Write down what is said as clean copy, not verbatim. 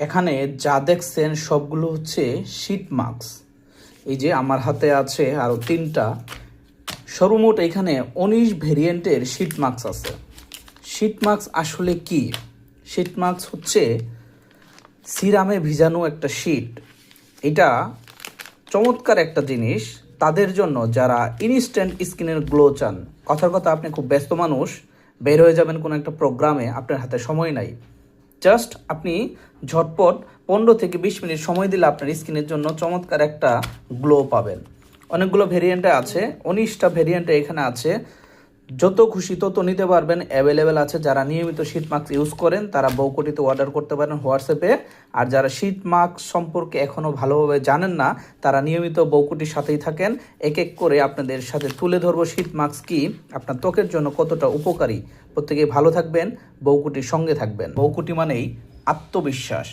এখানে যা দেখছেন সবগুলো হচ্ছে শীট মাস্ক। এই যে আমার হাতে আছে আরও 3টা, সর্বমোট এখানে 19 ভেরিয়েন্টের শীট মাস্ক আছে। শীট মাস্ক আসলে কি? শীট মাস্ক হচ্ছে সিরামে ভিজানো একটা শীট। এটা চমৎকার একটা জিনিস তাদের জন্য যারা ইনস্ট্যান্ট স্কিনের গ্লো চান। কথার কথা, আপনি খুব ব্যস্ত মানুষ, বের হয়ে যাবেন কোনো একটা প্রোগ্রামে, আপনার হাতে সময় নাই, জাস্ট আপনি ঝটপট 15 থেকে 20 মিনিট সময় দিলে আপনার স্কিনের জন্য চমৎকার একটা গ্লো পাবেন। অনেকগুলো ভেরিয়েন্টে আছে, 19টা ভেরিয়েন্টে এখানে আছে। যত খুশি তত নিতে পারবেন, অ্যাভেলেবেল আছে। যারা নিয়মিত শীট মাস্ক ইউজ করেন তারা বউকটিতে অর্ডার করতে পারেন হোয়াটসঅ্যাপে। আর যারা শীট মাস্ক সম্পর্কে এখনও ভালোভাবে জানেন না, তারা নিয়মিত বউকটির সাথেই থাকেন। এক এক করে আপনাদের সাথে তুলে ধরবো শীট মাস্ক কি, আপনার ত্বকের জন্য কতটা উপকারী। প্রত্যেকেই ভালো থাকবেন, বউকুটির সঙ্গে থাকবেন। বউকুটি মানেই আত্মবিশ্বাস।